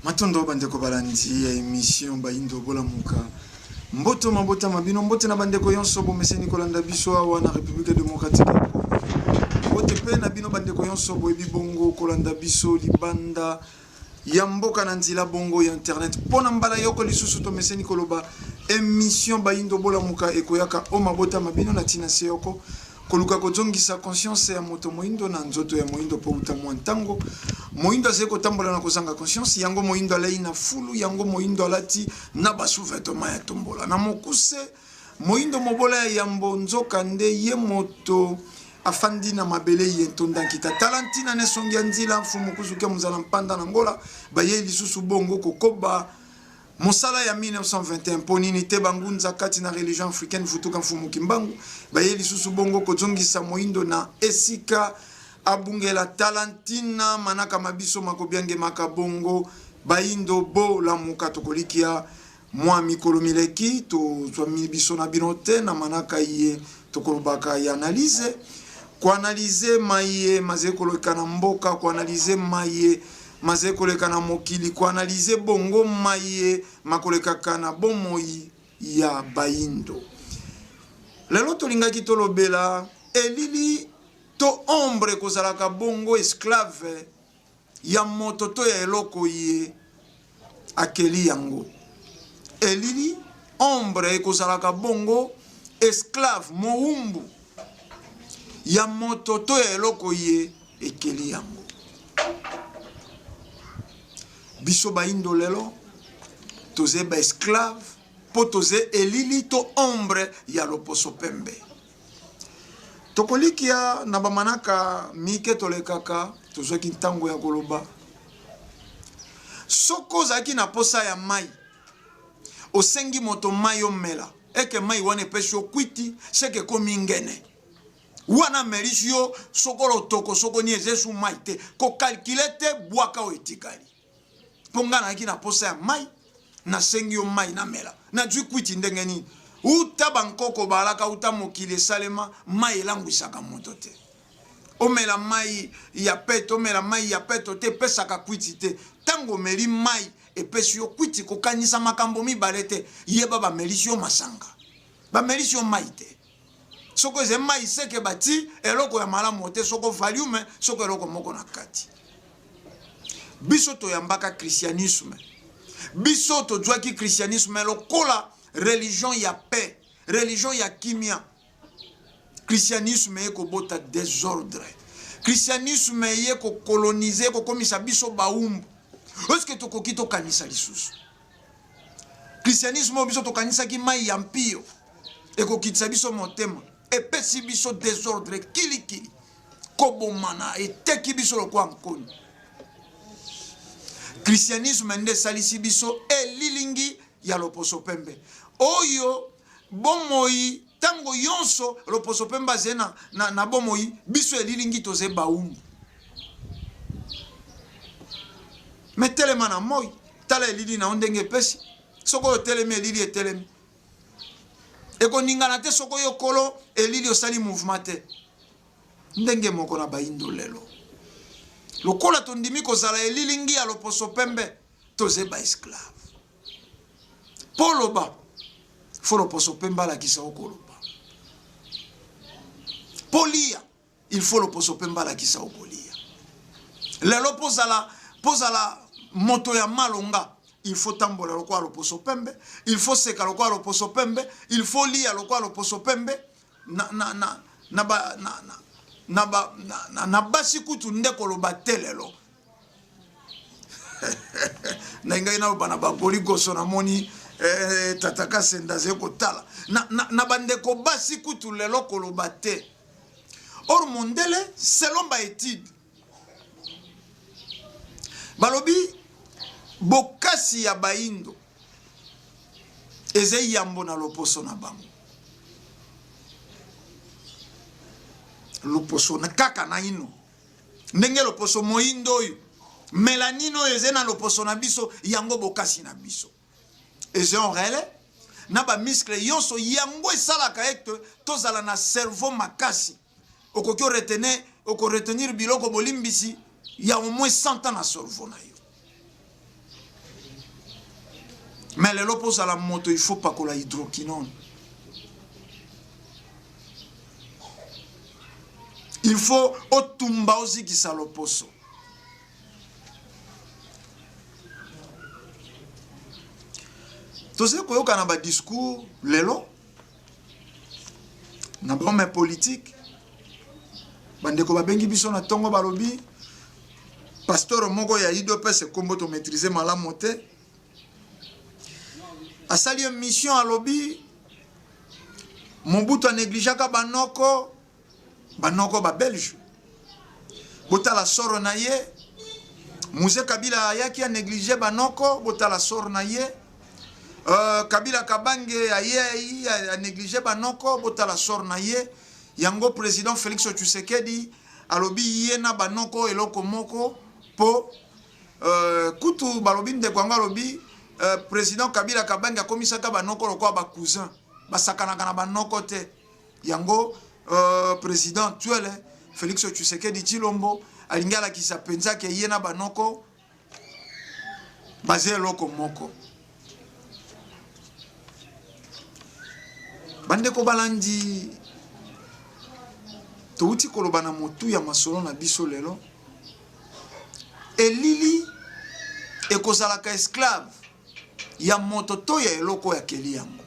Matondo bandeko balandi ya émission Bayindo Bola Muka. Mboto mabota mabino mbote na bandeko yonso bomese Nikolanda biso awa na République démocratique ya Congo. Mbote pe na bino bandeko yonso boyebi bongo kolanda biso libanda ya mboka na nzila bongo ya internet. Pona mbala yoko lisusu to mese Nikoloba émission Bayindo Bola Muka ekoyaka o mabota mabino na tina seyoko. Koluka kozongisa conscience ya moto moindo na nzoto ya moindo po utamwa ntango moindo azeko tambola na kozanga conscience yango moindo alai na fulu yango moindo alati na basuvetoma ya tombola na mokuse moindo mobola ya mbonzoka nde ye moto afandi na mabele ye ntondankita talantina ne songi ya nzila mfumu kuzuke muzala mpanda na ngola baye lisusu bongo kokoba Mosala ya 1921 ponini te bangunza kati na religion africaine futuka mfumu kimbangu baye lisusu bongo kozongisa moindo na esika abungela talantina manaka mabiso makobiange makabongo Bayindo Bola Muka tokolikia mwa mikolo mileki to zwami biso na binote na manaka ye tokolobaka ya analyse ko analyse maye mazekolo kana mboka ko analyse maye mazekoleka na mokili ko analyse bongo maye makoleka kana bomoi ya Bayindo. Lelo tolingaki tolobela elili to ombre kozalaka bongo esclave ya moto to ya eloko ye akeli yango. Elili ombre kozalaka bongo esclave moumbu ya moto to ya eloko ye ekeli yango. Biso Bayindo lelo toze ba esclave po toze elili to ombre ya loposo pembe. Tokolikia na bamanaka mike tolekaka tozoki ntango ya koloba. Soko zaki na posa ya mai osengi moto mai omela eke mai wane pesho kwiti seke komi ngene. Wana merishio sokolo toko soko ni ezesu mai te ko kalkilete bwaka o etikali. Ponga na kina posa ya mai na sengi yo mai na mela na jui kwiti ndenge nini uta bankoko balaka uta mokile salema mai elangwisaka moto te omela mai ya peto omela mai ya peto te pesaka kwiti te tango meli mai epesi yo kwiti kokanisa makambo mibale te yeba bamelisi yo masanga bamelisi yo mai te soko ze mai seke bati eloko ya malamu te soko volume soko eloko moko na kati. Biso to yambaka christianisme. Biso to dwaki christianisme lokola religion ya paix, religion ya kimia. Christianisme yeko bota désordre. Christianisme yeko coloniser yeko komisa biso baumbu. Eske to kokito kanisa lisusu. Christianisme biso to kanisa ki mai ya mpio. Eko kitsa biso motema. Epesi biso désordre kili. Kobomana eteki biso lokwa nkoni. Christianisme nde salisi biso elilingi ya loposo pembe. Oyo bomoi tango yonso loposo pemba zena na bomoi biso elilingi toze baumbu. Metelema na moi tala elili na ondenge pesi soko telemi elili etelemi. Eko ningana te soko yokolo elili osali mouvement te. Ndenge moko na Bayindo lelo. Lokola tondimi kozala elilingi ya loposo pembe toze ba esclave. Poloba fo loposo pembe la kisa okoloba. Polia il faut loposo pembe la kisa okolia. Lelo pozala moto ya malonga il faut tambola lokola loposo pembe, il faut seka lokola loposo pembe, il faut lia lokola loposo pembe na basi kutu ndeko loba telelo. Na inga ina bana bagoli goso na moni tataka senda zeko tala na bandeko basi kutu lelo koloba te. Or mondele selon ba étude balobi bokasi ya Bayindo eze yambo na loposo na bango. Loposo na kaka na ino ndenge loposo moindo oyo melanino eze na loposo na biso yango bokasi na biso eze en réel na ba muscle yonso yango esalaka ete tozala na cerveau makasi okoki retenir biloko bolimbisi ya au moins 100 ans na cerveau na yo. Mais les lopos à la moto, il faut pas qu'on la hydroquinone. Il faut otumba aussi qui saloposo. Tout ce qu'on a un discours, lelo, na bon politique, bande ko babengi biso na tongo balobi, pasteur moko ya IDP se kombo to maîtriser malamu te. Asali une mission à lobby, Mobutu a négligé ka banoko ba belge. Bota la soro na ye, Mousse Kabila ayaki a négligé banoko, bota la soro na ye. Kabila Kabange a négligé banoko, bota la soro na ye. Yango président Félix Tshisekedi a lobby yena banoko eloko moko po kutu balobi de kwanga lobby. Président Kabila Kabanga komisaka banoko lokwa ba cousin basakana kana banoko te yango président tuele Félix Tshisekedi Tshilombo alingala kisa penza ke yena banoko bazé loko moko bande ko balandi to uti kolobana motu ya masolo na biso lelo elili ekozalaka esclave ya moto to ya eloko ya keli yango.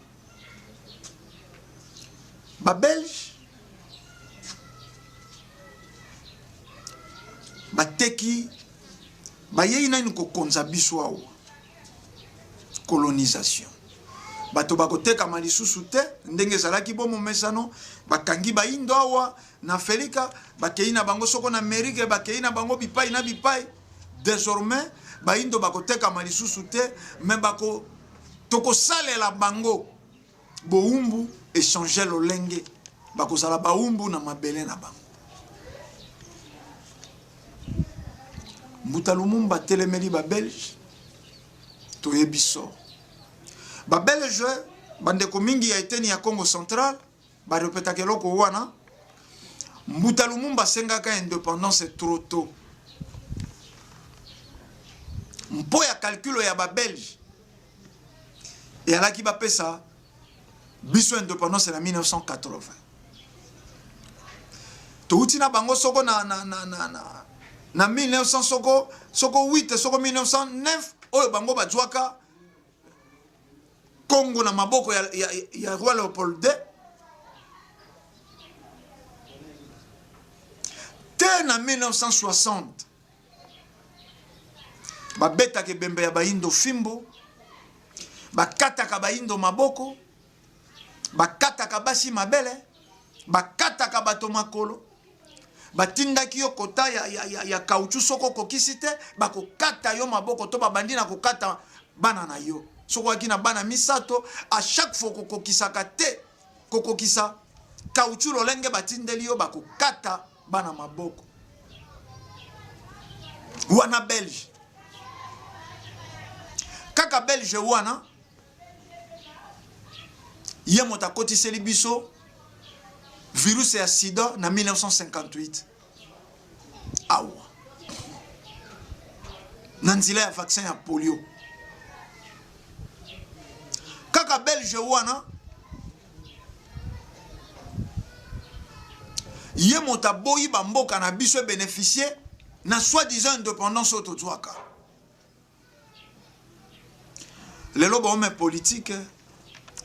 Ba Belge bateki bayeyi nani ko konza biso awa colonisation. Bato bakoteka malisusu te ndenge ezalaki bomo mesano bakangi baindo awa na Afrika bakei na bango soko na Amerika bakei na bango bipai na bipai. Désormais baindo bakoteka malisusu te mais bako toko sale la bango boumbu échanger lolenge bako sala baumbu na mabele na bango. Mbuta Lumumba telemeli ba Belge to yebiso ba Belge bande ko mingi ya eteni ya Congo central ba repeta ke loko wana Mbuta Lumumba sengaka indépendance trop tôt. Mpo ya calculo ya ba Belge et ala ki ba pesa biso indépendance en 1980 to utina bango soko na 1900 soko 8 soko 1909 oyo bango bajwaka Congo na maboko ya roi Léopold II te na 1960 babeta ke bembe ya baindo fimbo bakata ka baindo maboko bakata ka basi mabele bakata ka bato makolo batindaki yo kota ya kauchu soko kokisite bakokata yo maboko to babandi na kokata bana na yo soko akina bana misato à chaque fois kokokisaka te kokokisa kauchu lolenge batindeli yo bakokata bana maboko wana Belge kaka Belge wana ye mota kotiseli biso virus ya sida na 1958 awa na nzela ya vaccin ya polio kaka Belge wana ye mota boyi bamboka na biso bénéficier na soi-disant indépendance autozwaka lelo ba homme politique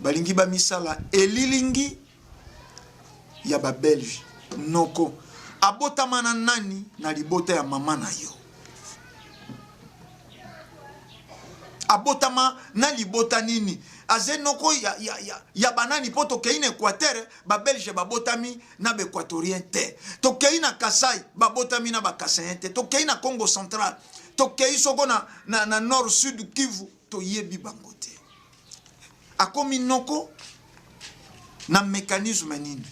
balingi ba misala elilingi ya ba Belge noko abotama na nani na libota ya mama na yo abotama na libota nini azenoko ya banani poto keine Équateur ba Belge babotami na ba équatorien te to keina Kasai babotami na ba Kasayen te to keina Congo central to kei soko na nord sud Kivu to yebi bango te akomi noko na mécanisme nini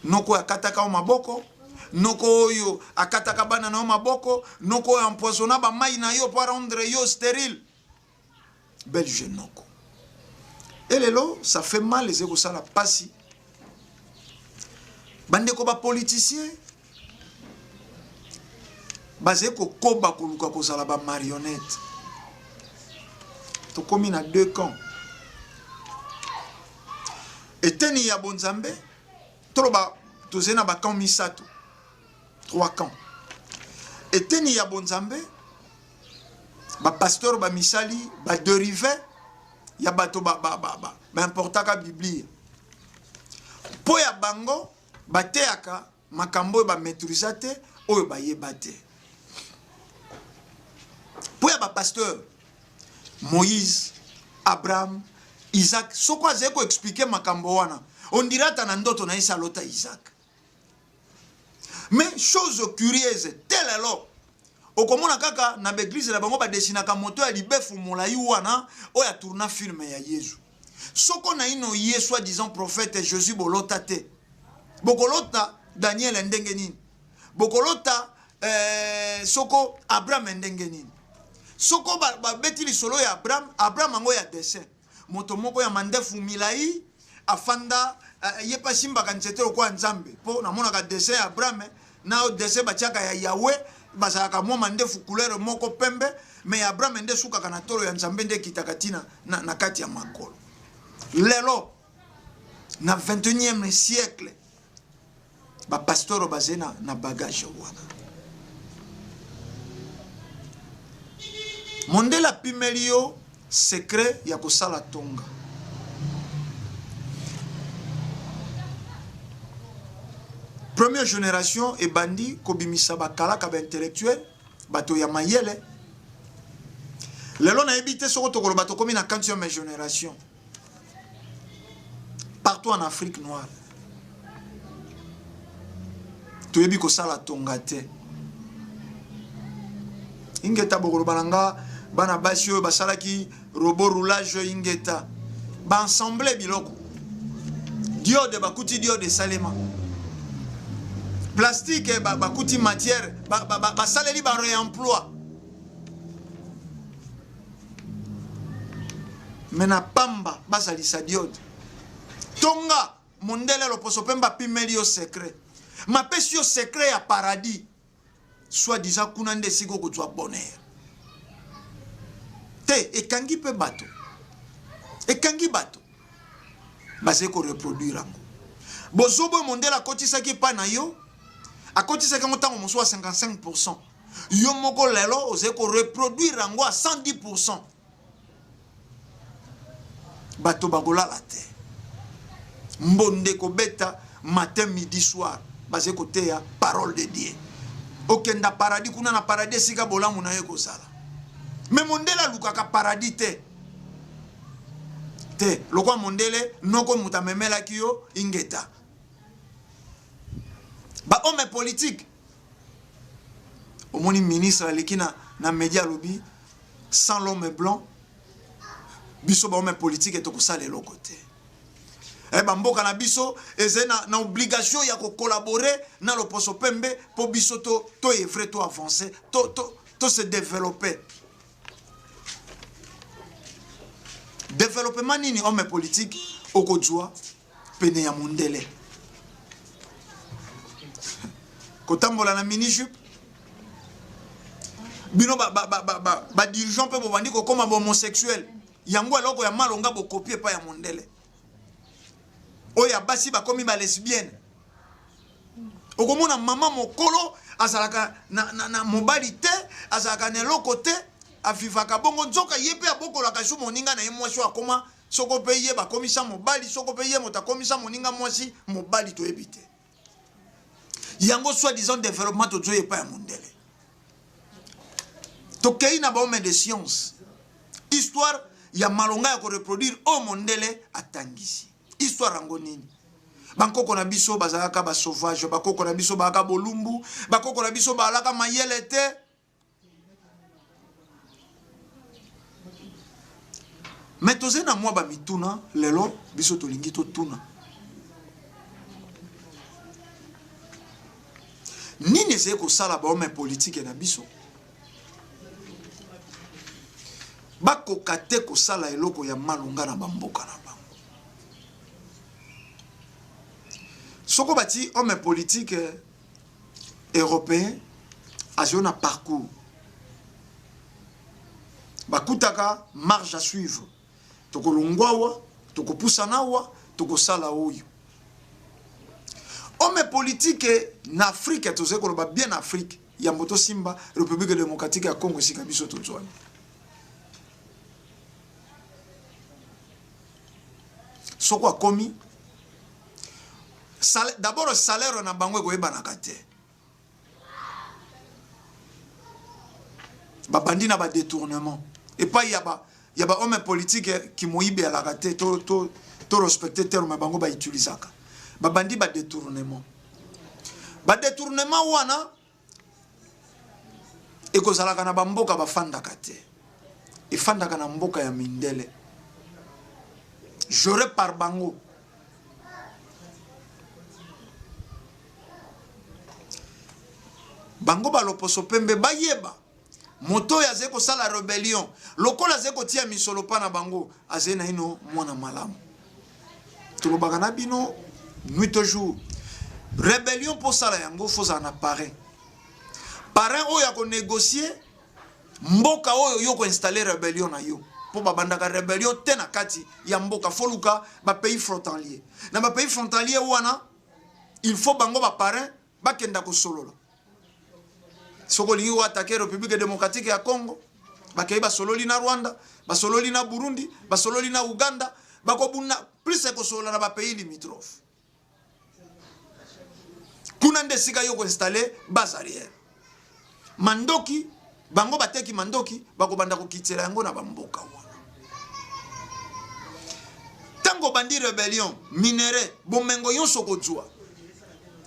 noko akataka o maboko noko oyo akataka bana na o maboko noko oyo empoisonna ba mai na yo pour rendre yo stérile Belge noko elelo ça fait mal les ego sala pasi bande ko ba politicien basé ko koba koluka ko sala ba marionnette to komi na 2 camps. Eteni ya bonzambe toloba tozena ba camp misato 3 camps. Eteni ya bonzambe ba pasteur ba misali ba dérivé ya bato ba importanka biblia. Po ya bango bateaka makambo ba maîtrisate oyo ba yebate. Po ya ba pasteur Moïse, Abraham, Isaac, soko azeko expliquer makambo wana. On dirait ta nandoto na isa lota Isaac. Mais chose curieuse, telle alors okomona kaka na l'église na bango ba desina ka moto ya libefu molai wana oya tourna film ya Yesu. Soko na ino ye soit disant prophète Jésus bolota te. Bokolota Daniel ndenge nini. Bokolota soko Abraham ndenge nini. Soko ba beti solo ya Abraham ango ya dessin. Moto moko ya mandefu milai afanda ye pa simba kanzete kwa nzambe. Po na mona ka dessin ya Abraham na o dessin bachaka ya Yahweh bazaka mwa mandefu couleur moko pembe mais Abraham nde suka kana tolo ya nzambe nde kitakatina na kati ya makolo. Lelo na 21e siècle ba pasteur bazena na bagage wana. Mondela pimelio secret ya kosala tonga. Première génération et bandi kobimisa bakalaka ba intellectuel bato ya mayele. Lelo na ebité soko tokolo bato komi na 4e génération. Partout en Afrique noire. Toyebi kosala tonga te. Ingeta bokolo balanga bana basi oyo basalaki robot roulage ingeta ba ensemble biloko dio de bakuti dio de salema plastique bakuti matière basaleli ba réemploi mena pamba basalisa diode tonga mondele loposo pemba pimelio secret mapesio secret ya paradis soit disant kuna nde siko ko twa bonheur te ekangi pe bato ekangi bato base ko reproduire ngo bozobo mondela kotisaki pa na yo akotisaki ntango moso 55% yo moko lelo oze ko reproduire ngo à 110%. Bato bagolala te mbonde ko beta matin midi soir base ko te ya parole de Dieu. Okenda paradis kuna na paradis sika bolamu na yeko sala. Mais mondela lukaka paradis te. Te lokwa mondele noko mutamemela kiyo ingeta. Ba homme politique. Omoni ministre lekina na média lobby sans l'homme blanc. Biso ba homme politique etoko sala eloko te. Eh ba mboka na biso eze na obligation ya ko collaborer na loposo pembe po biso to evre to avancer to se développer. Développement nini homme politique okodjua pene ya mondele. Kotambola na mini jupe. Bino ba dirigeant pe bo bandi ko koma homosexuel. Yango eloko ya malonga bo copier pa ya mondele. Oya basi ba komi ba lesbienne. Okomona mama mokolo azalaka na mobali te, azalaka na eloko te, afifaka bongo nzoka yepe abokola ka shu moninga na yemwasi akoma soko pe ye ba komisa mobali, soko pe ye mota komisa moninga mwasi mobali to ebite. Yango soit disant développement to zoye pa ya mondele. To kei na ba homme de science. Histoire ya malonga ya ko reproduire o mondele atangisi. Histoire rango nini? Bakoko na biso bazalaka ba sauvage, bakoko na biso balaka bolumbu, bakoko na biso balaka mayele te. Mais toze na mwa ba mituna lelo biso tolingi to tuna. Nini ese ko sala ba homme politique na biso? Bako kate ko sala eloko ya malunga na bamboka na bango. Soko bati homme politique européen a un parcours. bakutaka marge à suivre. Toko longwawa, toko pusanawa, toko sala oyo. Homme politique en Afrique, tout ça qu'on va bien en Afrique, Yamboto Simba, République démocratique à Congo, si Kabiso Tozouane. Ce quoi commis, d'abord le salaire on a bangé ko ebanakate. Ba bandi na ba détournement. Et pas il y a ba homme politique qui moibe à la raté, to respecter terme bango ba utilisaka. Ba bandi ba détournement. Ba détournement wana e ko zalaka na bamboka ba fanda kate. E fanda kana mboka ya mindele. J'aurais par bango. Bango ba loposo pembe bayeba. Moto ya zeko sala rébellion. Lokola zeko tia misolo pa na bango. Azena ino mwana malamu. Tulobaka na bino nuit au jour. Rébellion pour ça la yango faut en apparaître. Parrain oyo ya ko négocier mboka oyo yo ko installer rébellion na yo. Pour babandaka rébellion tena kati ya mboka foluka ba pays frontalier. Na ba pays frontalier wana il faut bango ba parrain ba kenda ko solola. Soko lingi wa attaquer République démocratique ya Congo, ba kei ba sololi na Rwanda, ba sololi na Burundi, ba sololi na Uganda, ba ko bunna plus ko solola na ba pays limitrophes. Kuna ndesika yo ko installer base arrière. Mandoki bango bateki mandoki bako banda ko kitela yango na bamboka wana. Tango bandi rébellion, minéré, bomengo yon soko dzwa.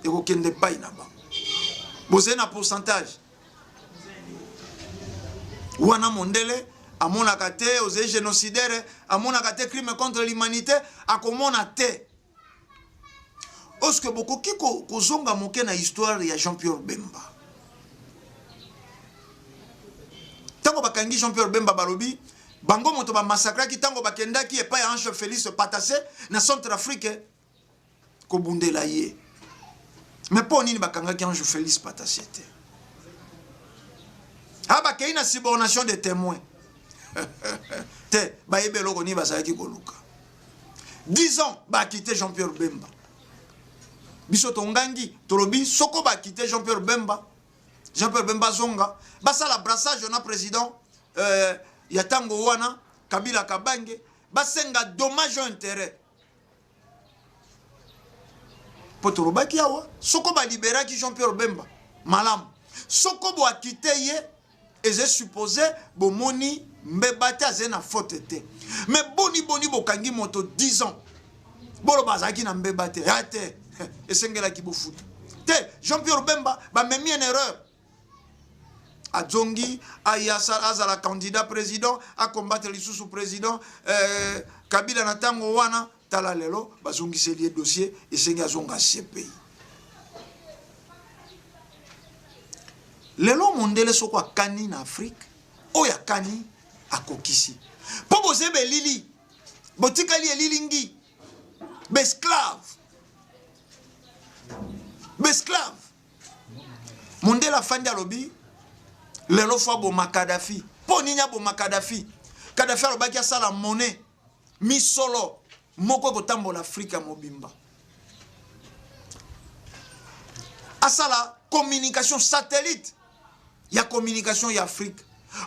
E ko kende pai na ba. Bozé na pourcentage. Wana mondele amona kate ose génocidaire amona kate crime contre l'humanité akomona te. Oske boko kiko kozonga moke na histoire ya Jean-Pierre Bemba. Tango bakangi Jean-Pierre Bemba balobi bango moto ba massacre ki tango bakendaki e pa ya Ange Félix Patassé na Centrafrique ko bundela ye. Mais pour nini bakanga ki Ange Félix Patassé te. Ah ba kei na subornation de témoins. Te ba yebelo ko ni bazaki ko luka. 10 ans ba quitter Jean-Pierre Bemba. Biso tongangi tolobi soko ba quitter Jean-Pierre Bemba. Jean-Pierre Bemba zonga basa la brassage na président ya tango wana Kabila Kabange basenga dommage au intérêt. Potolobaki awa soko ba libéraki Jean-Pierre Bemba malam soko bo akite ye et je supposé bo moni mbebate azena faute te mais boni bo kangi moto 10 ans bolo bazaki na mbebate ate esengela ki bo foot te Jean-Pierre Bemba ba memi une erreur Adjongi ayasa azala candidat président à combattre les sous président Kabila na tango wana tala lelo bazongi seli dossier esenga zonga CPI lelo mondele soko kani na Afrique oya kani akokisi po bozebe lili botikali elilingi besclave mondela fandi alobi lelo fwa boma Kadhafi po ninya boma Kadhafi alobaki asala monnaie misolo moko kotambola Afrika mobimba asala communication satellite ya communication ya Afrique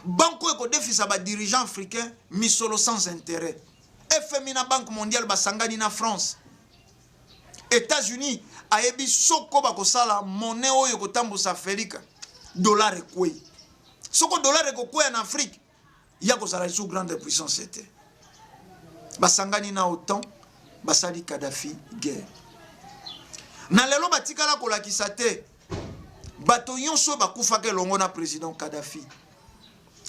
banko eko defisa ba dirigeant africain misolo sans intérêt FMI na Banque mondiale basangani na France États-Unis ayebi soko bakosala monnaie oyo kotambosa Afrika dollar ekwe soko dollar ekokwe en Afrique ya kozala sous grande puissance était basangani na OTAN basali Kadhafi guerre na lelo batikala kolakisa te bato nyonso bakufaka elongo na président Kadhafi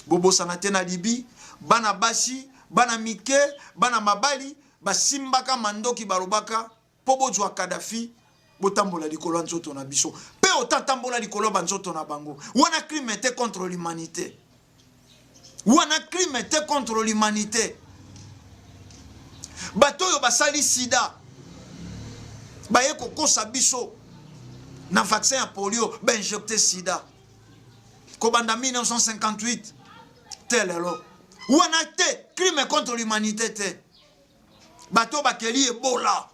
bobosana te na Libye bana basi bana mike bana mabali basimbaka mandoki balobaka po bozwa Kadhafi botambola likolo nzoto na biso pe otatambola likolo banzoto na bango wana crime était contre l'humanité bato yo basali sida baye kokosa biso na vaccin ya polio ba injecté sida kobanda 1958 telelo wana te crime contre l'humanité te bato bakeli Ebola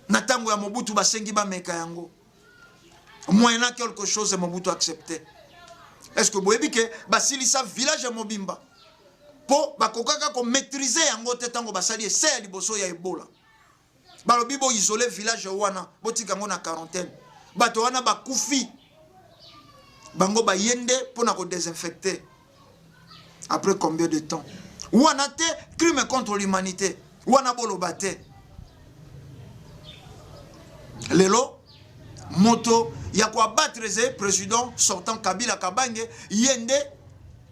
na tango ya Mobutu basengi bameka yango moyennant quelque chose Mobutu accepté. Est-ce que boyebi ke basilisa village ya Mobimba po bakokaka ko maîtriser yango te tango basali ese ya liboso ya Ebola balobi bo isoler village wana botika ngo na quarantaine bato wana bakufi bango bayende pona ko désinfecter après combien de temps wana te crime contre l'humanité wana boloba te lelo moto ya ko abattre le président sortant Kabila Kabange yende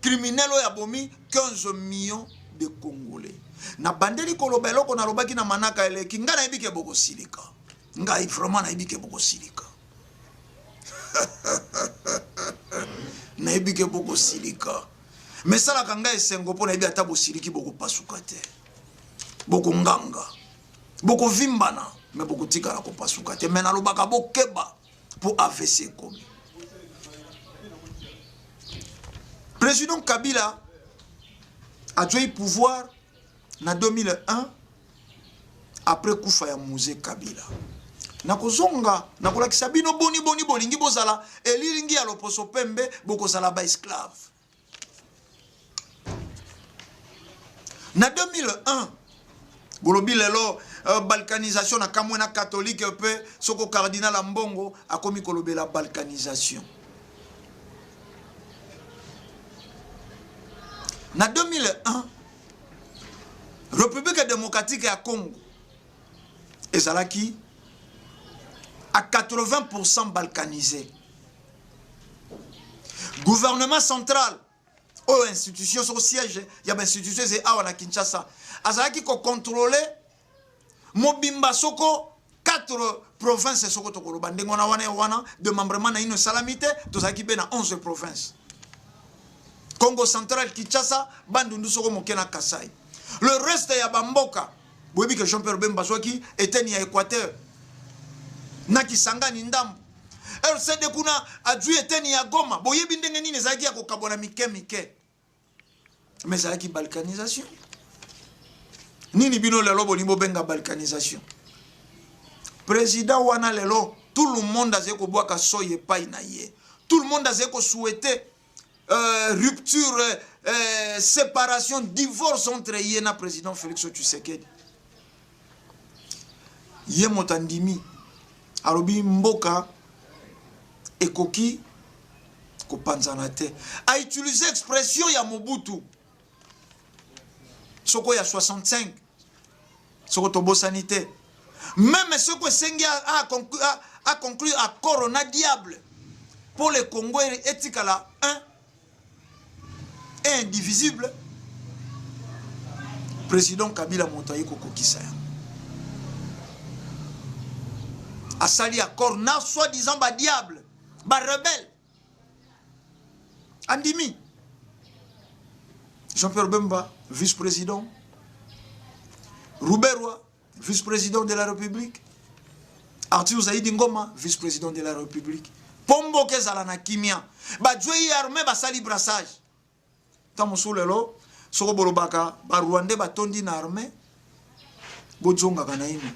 criminel ya bomi 15 millions de Congolais na bandeli koloba eloko na lobaki na manaka eleki nga na yebike boko silika nga vraiment na yebike boko silika na yebike boko silika mais sala kanga esengo pona yebi ata bosiliki boko pasuka te boko nganga boko vimbana mais boko tika la ko pasuka te mais na lobaka bokeba pour AVC comme président Kabila a joué pouvoir en 2001 après Koufa ya Musée Kabila. Nakozonga nakolakisa bino boni bolingi bozala elilingi ya loposo pembe bokozala ba esclave. Na 2001 bolobi lelo balkanisation na kamwena catholique pe soko cardinal Ambongo akomi kolobela balkanisation. Na 2001 République démocratique ya Congo ezalaki à 80% balkanisé. Gouvernement central ou institution sur siège, il y a une institution c'est à Kinshasa. Azalaki ko contrôler Mobimba soko 4 provinces soko to koloba ndengo na wana de membrement na ino salamité tozaki be na 11 provinces. Congo central Kinshasa bandundu soko mokena Kasai. Le reste ya bamboka boyebi que Jean-Pierre Bemba Swaki était ni à Équateur na Kisangani ndambo RCD kuna adui était ni à Goma boyebi ndenge nini ezaki ya kokabona mike mais ezaki balkanisation nini bino lelo bolimbo benga balkanisation président wana lelo tout le monde a zeko boaka soye pai na ye tout le monde a zeko souhaiter rupture séparation divorce entre ye na président Félix Tshisekedi ye motandimi alobi mboka ekoki kopanzana te a utilisé expression ya Mobutu soko ya 65 soko tobo sanité même soko sengi a conclu accord na diable pour le Congo etikala un et indivisible président Kabila Moutaye kokokisa a sali accord na soi-disant ba diable ba rebelle andimi Jean-Pierre Bemba vice-président Rouberwa vice-président de la République Arthur Zaïdi Ngoma vice-président de la République Pombo kezala na kimia ba jouer armée ba sali brassage tamosulelo soko bolobaka ba Rwandais batondi na armée bojonga kanaino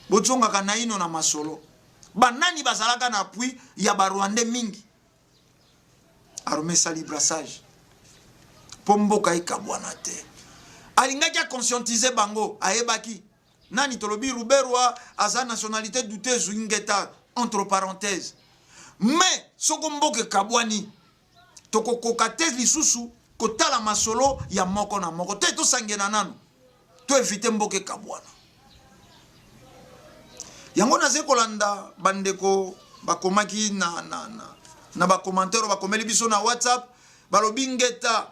bojonga kanaino na masolo banani bazalaka na appui ya ba Rwandais mingi armée sali brassage pombo kaika bwana te alingaki a conscientiser bango ayebaki nani tolobi Ruberwa aza nationalité douteuse ingeta entre parenthèses mais soko mboke kabwani toko kokate lisusu kotala masolo ya moko na moko te to sangena nanu to éviter mboke kabwana yango naze kolanda bandeko bakomaki na ba commentaire bakomeli biso na WhatsApp balobi ngeta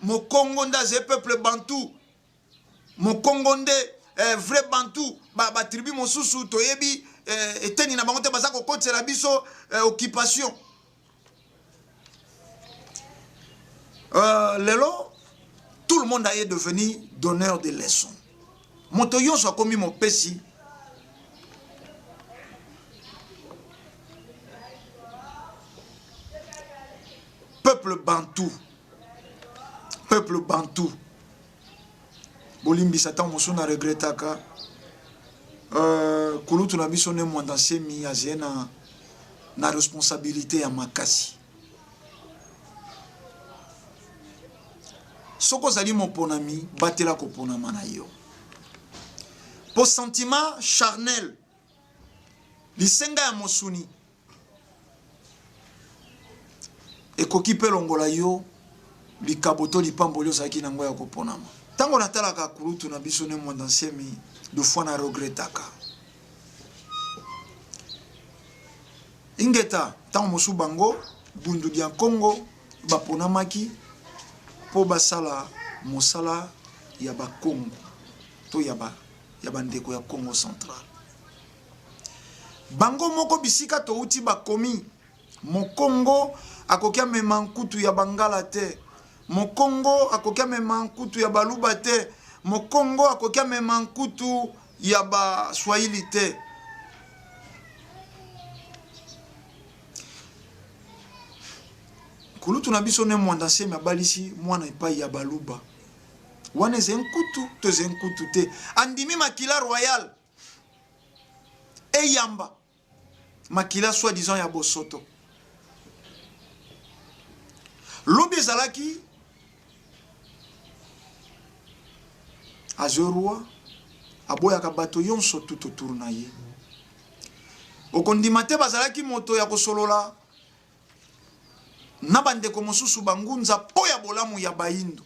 Mokongo ndaze peuple bantou Mokongo nde vrai bantou ba tribu mosusu toyebi eteni na bango te bazako kotela biso occupation lelo tout le monde est devenu donneur de leçons moto yonso akomi mopesi peuple bantou peuple bantou. Bolimbi Satan Mosuna regrettaka. Kulutu na biso ne mwanda semi azena na responsabilité ya makasi. Soko zali moponami batela ko ponama na yo. Pour sentiment charnel lisenga ya mosuni ekoki pe longola yo likaboto lipamboli ozalaki nango ya koponama. Tango natalaka kulutu na biso ne mwanda semi deux fois na regretaka. Ingeta tango mosu bango bundu dia Congo baponamaki po basala mosala ya ba Congo to ya bandeko ya Congo central. Bango moko bisika to uti bakomi Mokongo akokia memankutu ya Bangala te, Mokongo akokia memankutu ya Baluba te, Mokongo akokia memankutu ya ba Swahili te. Kulutu na biso ne mwanda semi abalisi mwana epai ya Baluba. Wane zenkutu to zenkutu te. Andimi makila royal. Eyamba. Makila soi-disant ya Bosoto. Lobi ezalaki azorua aboyaka bato yonso tout autour na ye. Okondima te bazalaki moto ya kosolola na bandeko mosusu bangunza po ya bolamu ya bayindo.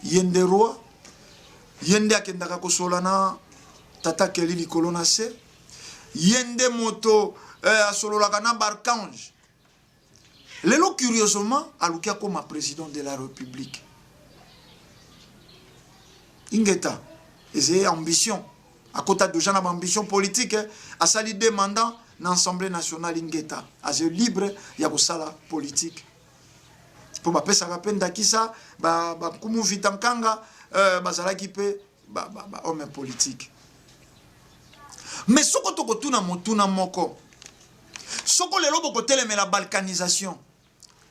Yende roi, yende akendaka kosola na tata keli likolo na se, yende moto asololaka na barkange. Lelo curieusement alukia comme président de la République. Ingeta, et ambition. À côté de gens ambition politique, à sali deux mandats dans l'Assemblée nationale Ingeta. À ce libre, il y a sala politique. Pour ma pesa rappeler d'akisa, kumu vitankanga, bazala qui peut, homme politique. Mais ce que tu as motuna moko, ce que les lobos côté mais la balkanisation.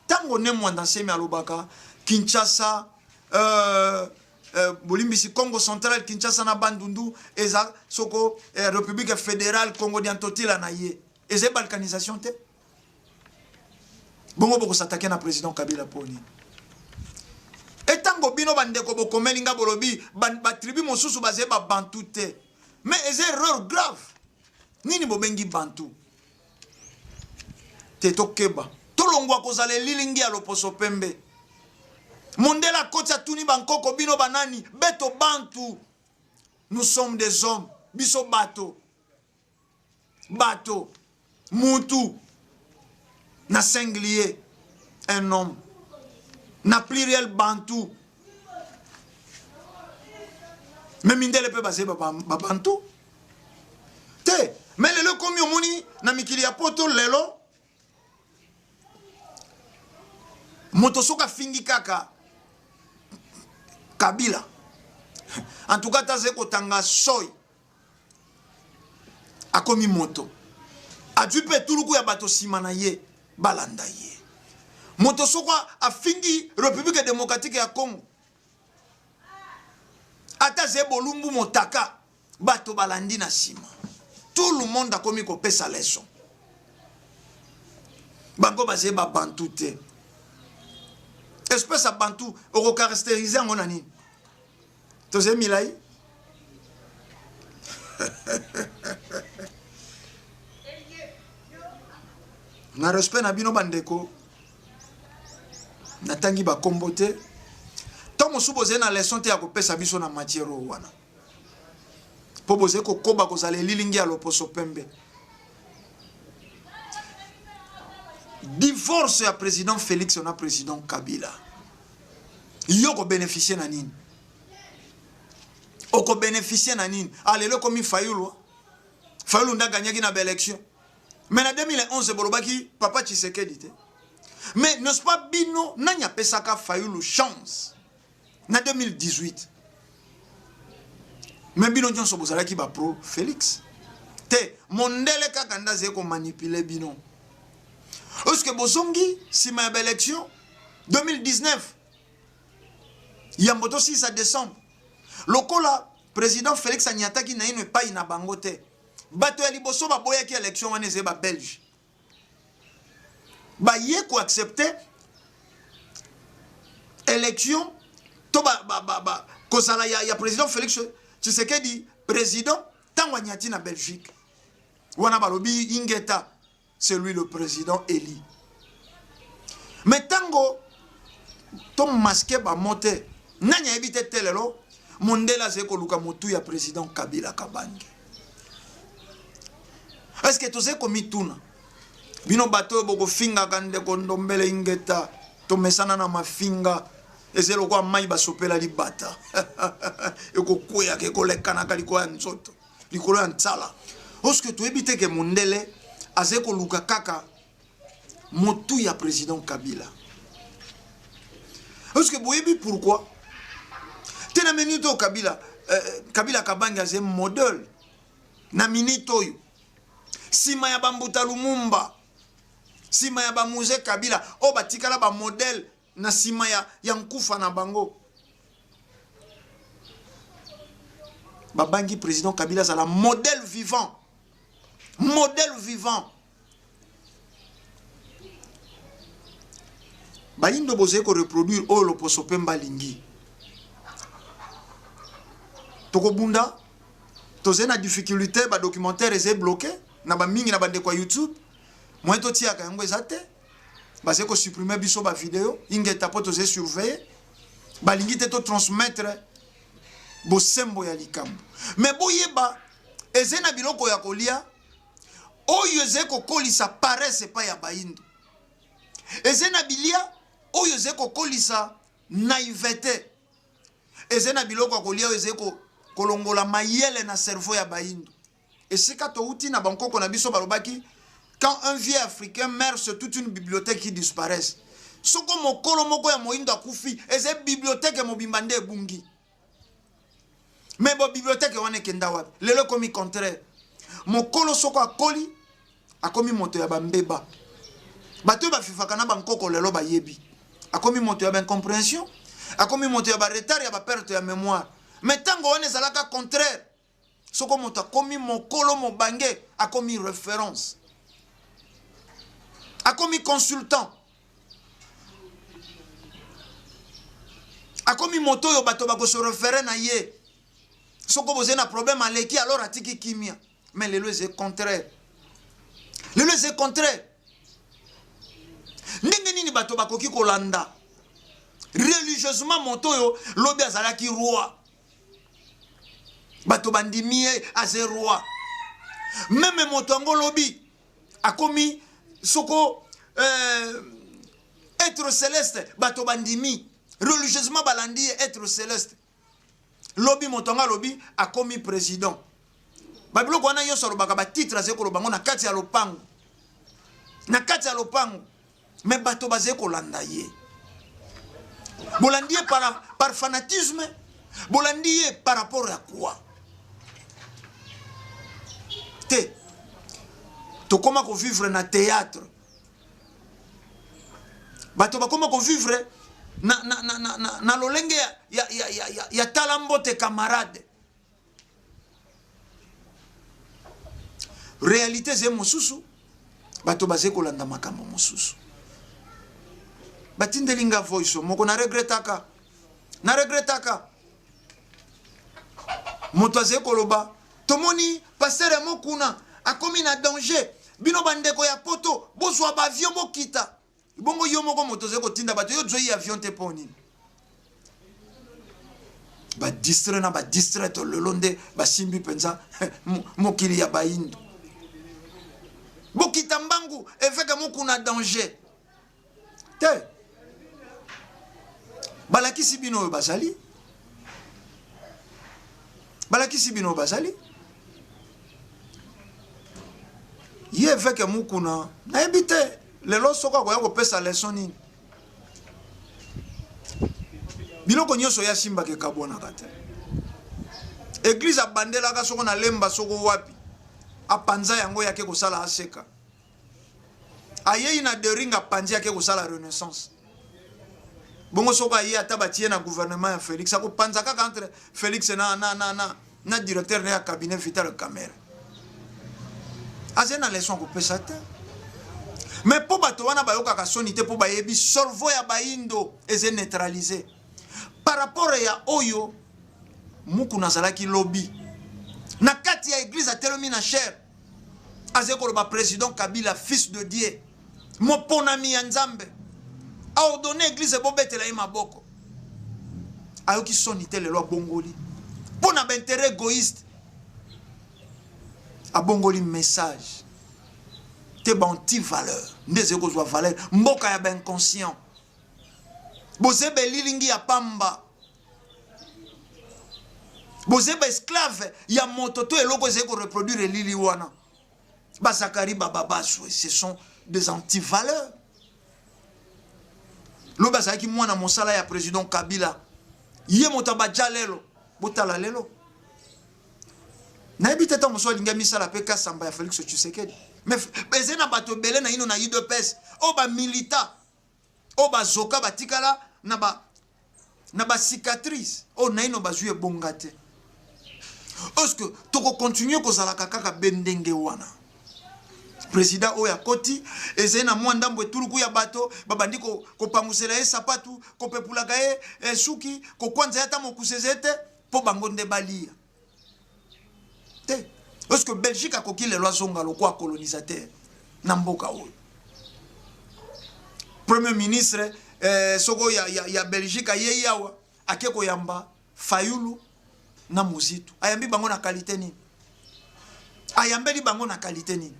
Tango ne mwanda semi alobaka Kinshasa bolimbisi Congo central Kinshasa na Bandundu eza soko République fédérale Congo diantotila na ye eza balkanisation te bongo boko s'attaquer na président Kabila poni et tango bino bandeko bokomeli nga bolobi ba tribu mosusu bazé ba bantu te mais eza erreur grave nini bobengi bantu te tokeba tolongwa kozale lilingi ya loposo pembe mondela kotia tuni bankoko bino banani beto bantu nous sommes des hommes biso bato mutu na singulier un homme na pluriel bantu mais mindele pe basé ba bantu te mais lelo komi omoni na mikili ya poto lelo motosoka fingi kaka Kabila. En tout cas, tazeko tanga soy. Akomi moto. Adupe tuluku ya bato simana ye. Balanda ye. Motosoka a fingi République démocratique ya Congo. Ataze bolumbu motaka. Bato balandi na sima. Tout le monde a komi ko pesa leçon. Bango baze ba bantu te. Espèce à bantu, au caractérisé en monani. Tu sais, Milaï? Na respect na bino bandeko. Na tangi ba kombote. Tant mo supposé na leçon te ya ko pesa biso na matière wana. Po boze ko koba ko zale lilingi ya loposo pembe. Divorce ya président Félix na président Kabila. Yoko bénéficier na nini? Oko bénéficier na nini? Alelo komi Fayulu. Fayulu nda gagné na élection. Mais en 2011 bolobaki papa Tshisekedi te. Mais n'est-ce pas bino nanya pesaka Fayulu chance. Na 2018. Mais bino nyonso bozalaki ba pro Félix. Te mondele kaka ndaze ko manipuler bino. Est-ce que Bozongi, si ma élection, 2019, Yamboto 6 décembre. Lokola président Félix Anyataki na ino pas ina bangote. Bato ya liboso ba boya ki élection wana ze ba Belge. Ba ye ko accepter élection to ba kozala ya président Félix Tshisekedi président tango nyati na Belgique. Wana balobi ingeta c'est lui le président élu. Mais tango to masqué ba monter nanya ebite telelo mondela zeko luka motu ya président Kabila Kabange. Est-ce que toze komituna bino bato boko finga kande kondombele ingeta to mesana na mafinga ezelo kwa mai basopela libata eko kuya ke kolekana kaliko ya nzoto likolo ya ntsala. Est-ce que to ebite ke mondele azeko luka kaka motu ya président Kabila? Est-ce que vous savez pourquoi? Tena minito Kabila Kabila Kabange a un modèle na minito yo. Sima ya Bambuta Lumumba, sima ya Bamuze Kabila, o batikala ba modèle na sima ya Nkufa na bango. Babangi président Kabila c'est la modèle vivant. Modèle vivant. Bayindo boze ko reproduire o lo posopemba lingi. Toko bunda toze na difficulté ba documentaire est bloqué na ba mingi na bande kwa YouTube. Moi to tia ka ngo ezate. Ba se ko supprimer biso ba vidéo, ingeta po toze surveiller. Ba lingi te to transmettre bo sembo ya likambo. Mais boyeba ezena biloko ya kolia oyo zeko kolisa paresse pa ya bayindo. Ezena bilia oyo zeko kolisa naivete. Ezena biloko kolia oyo zeko kolongola mayele na cerveau ya bayindo. Et c'est quand outi na bankoko na biso balobaki quand un vieux africain meurt c'est toute une bibliothèque qui disparaît. Soko mokolo moko ya moyindo akufi eze bibliothèque mobimbande bungi. Mais bo bibliothèque wana kenda wapi? Lelo komi contraire. Mokolo soko akoli akomi moto ya bambeba. Bato ba fifaka na bankoko lelo ba yebi. Akomi moto ya incompréhension, akomi moto ya ba retard ya ba perte ya mémoire. Mais tango on ezalaka contraire. Soko moto akomi mokolo mobange, akomi référence. Akomi consultant. Akomi moto yo bato ba ko se référer na ye. Soko boze na problème aleki alors atiki kimia. Mais lelo c'est contraire. Lelo c'est contraire. Ndenge nini bato bakoki kolanda religieusement moto yo lobi azalaki roi bato bandimi aze roi même moto ngo lobi akomi soko être céleste bato bandimi religieusement balandi être céleste lobi moto nga lobi akomi président babilo ko na yo solo baka ba titre azeko lobango na kati ya lopango mais bato bazé kolanda ye. Bolandier par fanatisme, bolandier par rapport à quoi? Te to koma ko vivre na théâtre. Bato ba koma ko vivre na lolenge ya talambote camarade. Réalité c'est mosusu. Bato bazé kolanda makambo mosusu. Batindelinga voice moko na regretaka moto aze koloba tomoni pasteur mokuna akomi na danger bino bandeko ya poto bozwa ba avion bokita bongo yo moko moto aze kotinda bato yo zoi avion te poni ba distraire na ba distraire to lolonde ba simbi penza mokili ya bayindo bokita mbangu efeka mokuna danger te balakisi bino bazali ye veke mukuna na ebite lelo soko ko yako pesa leçon nini biloko nyoso ya simba ke kabona kate église abandela ka soko na lemba soko wapi apanza yango yake kosala aseka aye ina deringa panzi yake kosala renaissance bongo soka ye atabatie na gouvernement ya Félix ako panzaka entre Félix na directeur na cabinet Vital Kamerhe azena leçon ko pesa te mais po bato wana bayoka ka soni te po bayebi sorvo ya baindo eze neutraliser par rapport ya oyo muku nazalaki lobby na kati ya église atelomi na cher azeko le président Kabila fils de Dieu moponami ya Nzambe a ordonné église bobetela maboko ayoki soni te lelo bongoli pona ba intérêt égoïste a bongoli message te ba anti valeur ndeze ko zwa valeur mboka ya ba inconscient bozebe lilingi ya pamba bozebe esclave ya moto to eloko zeko reproduire lili wana ba Zakari bababaswe ce sont des anti-valeurs. Lo bazaki mwana mosala ya président Kabila ye motaba jalelo botala lelo na ebite ta moso linga misala pe kasamba ya Félix Tshisekedi mais bezena bato belé na ino na UDPS o ba milita o ba zoka batikala na ba cicatrice o na ino bazue bongate est-ce que toko continuer ko zala kaka bendenge wana président oya koti ezena mwanda mbwe tuluku ya bato babandi ko pangusela ye sapatu ko pepulaka ye suki ko kwanza yata mokusezete po bango nde balia te est-ce que Belgique akoki le loazonga lokwa colonisateur na mboka oyo premier ministre soko ya Belgique ye yawa akeko yamba Fayulu na Muzitu ayambi bango na qualité nini ayambeli bango na qualité nini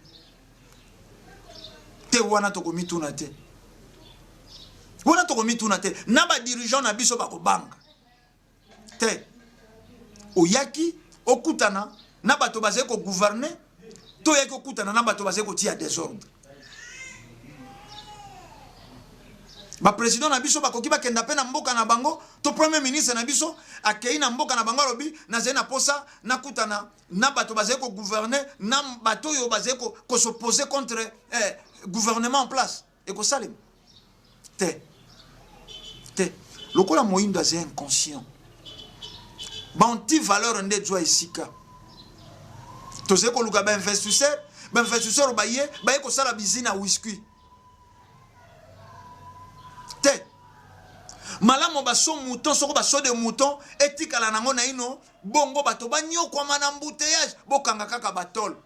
te wana tokomituna te wana tokomituna te na ba dirigeant na biso ba ko banga te oyaki okutana na bato bazé ko gouverner to yaki okutana na bato bazé ko tia désordre ba président na biso ba koki ba kenda pe na mboka na bango to premier ministre na biso akei na mboka na bango lobi na zena posa na kutana na bato bazé ko gouverner na bato yo bazé ko s'opposer contre gouvernement en place et ko salim te lokola moyindo azé inconscient ba anti valeur nde joie isika to zeko luka ba investisseur ba ye ko sala bizina whisky te malamu baso mouton soko baso de mouton etikala nango na ino bongo bato banyokwa mana embouteillage bokanga kaka batol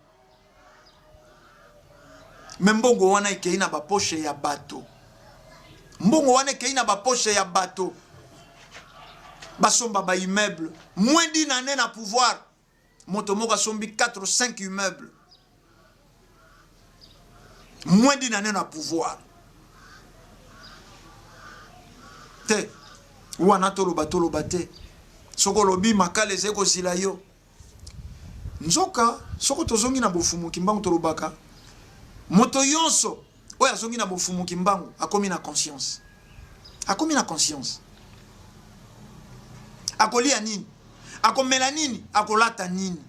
mbongo wana ikei na ba poche ya bato mbongo wana ikei na ba poche ya bato basomba ba immeuble moins d'une année na pouvoir moto moko sombi 4 ou 5 immeubles moins d'une année na pouvoir te wana toloba te soko lobi makale zeko zila yo nzoka soko tozongi na bofumu kimbangu tolobaka moto yonso oya zongi na bofumu kimbangu akomi na conscience akolia nini akomela nini akolata nini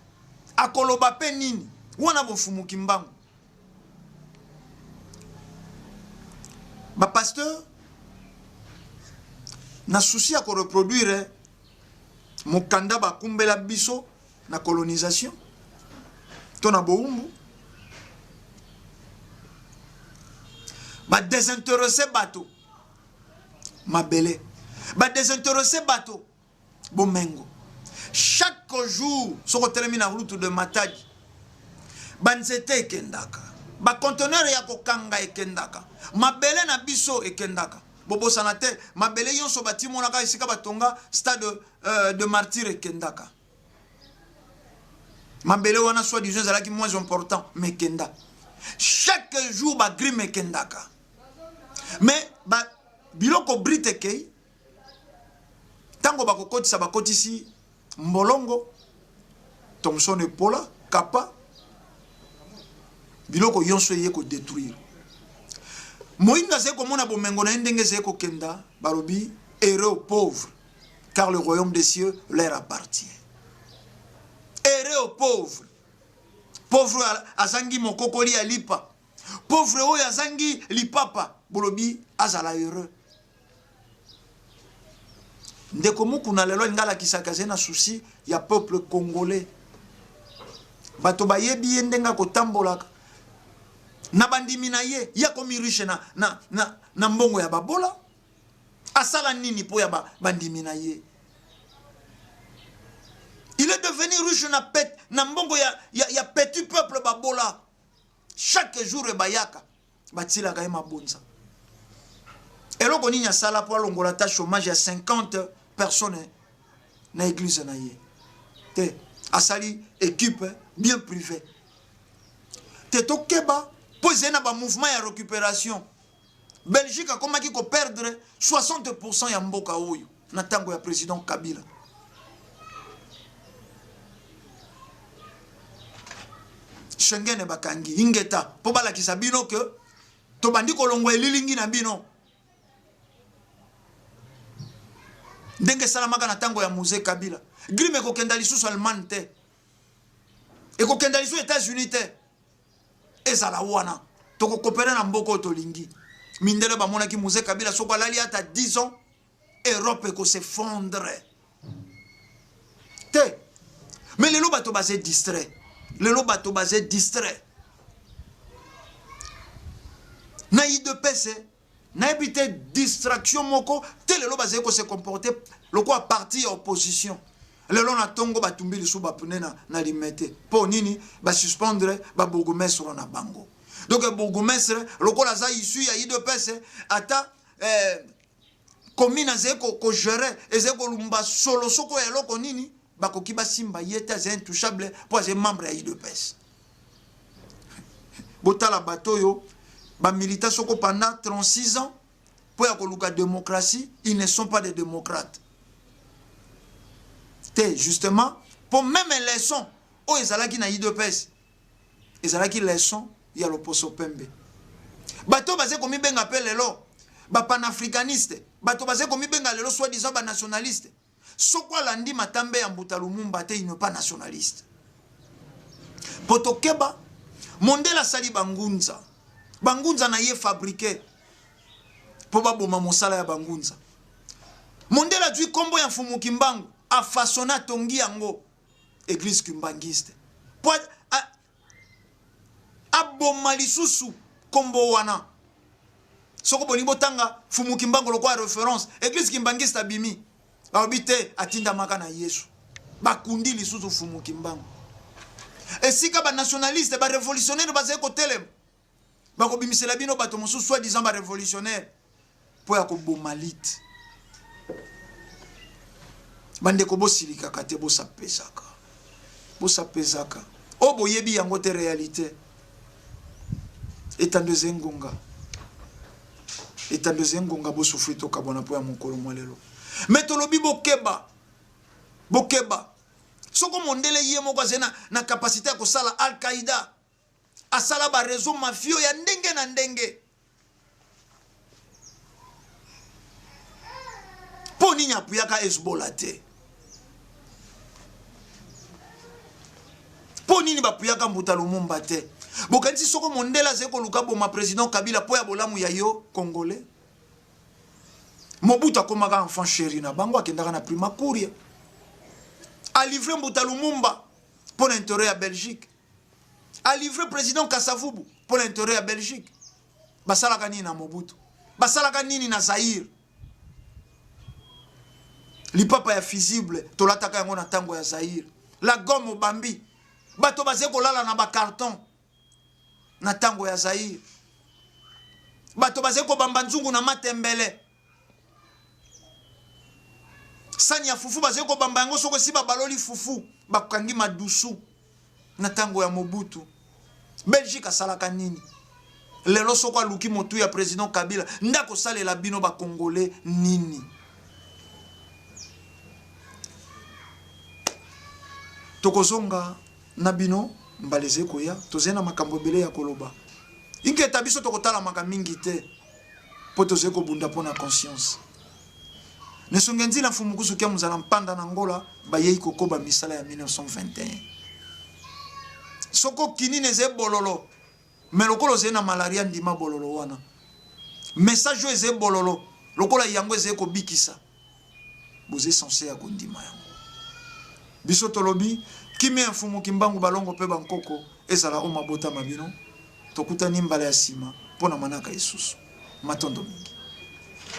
akoloba pe nini wana bofumu kimbangu ba pasteur na souci à reproduire mokanda ba kumbela biso na colonisation to na boumbu ba désintéresser bateau mabele ba désintéresser bateau bomengo chaque jour soko telemi na route de Matadi banzete ekendaka ba conteneur ya kokanga ekendaka mabele na biso ekendaka bobo sanate mabele yonso batimo ka isika batonga stade de martyr ekendaka mabele wana soit disant zalaki moins important mais kenda chaque jour ba grime ekendaka mais ba biloko brite kei tango bakokotisa bakotisi mbolongo Thomson Epola kapa biloko yonso ye ko détruire Moïna zeko mona bomengo na ndenge zeko kenda barobi heureux aux pauvres car le royaume des cieux leur appartient. Heureux aux pauvres. Pauvre azangi mokokoli alipa. Pauvre oyo azangi lipapa bolobi azala heureux. ndeko mukuna lelo ngala kisaka zena souci ya peuple congolais. Bato bayebi yendenga kotambolaka. Na bandimi na ye ya komi riche na mbongo ya babola. Asala nini po ya bandimi na ye. Il est devenu riche na mbongo ya petit peuple babola. Chaque jour bayaka batila ka mabonza. Eloko nini asala po alongola ta chômage ya 50 personnes na église na ye. Te asali équipe bien privée. Te tokeba posé na ba mouvement ya récupération. Belgique a komaki ko perdre 60% ya mboka oyo na tango ya président Kabila. Schengen bakangi ingeta po balakisa bino ke to bandi kolongwa elilingi na bino. Ndenge salamaka na tango ya musée Kabila. Grime ko kenda lisusu Allemagne te. E ko kenda lisusu États-Unis te. Ezala wana to ko coopérer na mboko to lingi. Mindele ba mona ki musée Kabila soko lali ata 10 ans Europe ko s'effondre. Te. Mais les loba to basé distrait. Le loba to basé distrait. Na IDPS na évité distraction moko tel le loba basé ko se comporter le quoi parti opposition. Le long na tongo batumbi lisu ba pune na limete. Po nini ba suspendre ba bourgmestre na bango. Donc bourgmestre le ko la za issu ya IDPS ata commune zeko ko gérer ezeko lumba solo soko eloko nini bakoki basimba yeta ze intouchable pour les membres ya IDPS. Botala batoyo ba militants soko pendant 36 ans pour ya koluka démocratie, ils ne sont pas des démocrates. Te justement pour même les leçons o ezalaki na IDPS. Ezalaki leçon ya loposo pembe. Bato bazé komi benga pe lelo ba panafricaniste, bato bazé komi benga lelo soi-disant ba nationaliste. Sokwa landi matambe ya Mbuta Lumumba te, il n'est pas nationaliste. Potokeba, Mondela sali bangunza. Bangunza na ye fabriqué. Po ba boma mosala ya bangunza. Mondela dui kombo ya Mfumu Kimbangu. A façonna tongi yango. Église kimbangiste. Po aboma lisusu kombo wana. Soko boni botanga Mfumu Kimbangu lokwa référence. Église kimbangiste abimi. Babite atinda maka na Yesu. Bakundi lisusu Mfumu Kimbangu. Et si ka ba nationaliste ba révolutionnaire ba zeko telem. Ba ko bimisela bino bato mosusu soit disant ba révolutionnaire po ya ko bomalite. Bande ko bosilika kate bo sapesaka. Bo sapesaka. O boyebi yango te réalité. Étant de zengonga. Étant de zengonga bo souffrir to kabona po ya mokolo molelo. Mais tolobi bokeba. Bokeba. Soko mondele ye moko zena na capacité ko sala Al-Qaïda. Asala ba réseau mafio ya ndenge na ndenge. Poni nya puyaka Hezbollah te. Poni ni ba puyaka Mbuta Lumumba te. Bokanisi soko mondela zeko luka bo ma président Kabila po ya bolamu ya yo congolais. Mobutu akomaka enfant chéri na bango akendaka na prima courir. A livré Mbuta Lumumba pour l'intérêt à Belgique. A livré président Kassavubu pour l'intérêt à Belgique. Basalaka nini na Mobutu. Basalaka nini na Zaïre. Lipapa ya fusible tolataka yango na tango ya Zaïre. La gomme au Bambi. Bato bazeko lala na ba carton na tango ya Zaïre. Bato bazeko bamba nzungu na matembele. Sani ya fufu bazeko bamba yango soko si baloli fufu bakangi madusu na tango ya Mobutu. Belgique asalaka nini? Lelo soko aluki motu ya président Kabila ndako salela bino ba congolais nini? Tokozonga na bino mbaleze koya tozena makambo bele ya koloba. Ingeta biso tokotala makamingi te po tozeko bunda pona conscience. Nesongenzi la Mfumukusu kia muzala mpanda na Angola bayei kokoba misala ya 1921. Soko kini neze bololo. Melokolo zena malaria ndima bololo wana. Message eze bololo. Lokola yango eze ko bikisa. boze censé ya kondima yango. Biso tolobi kimi mfumu kimbangu balongo pe bankoko ezala o mabota mabino tokutani mbala ya sima pona manaka isusu matondo mingi.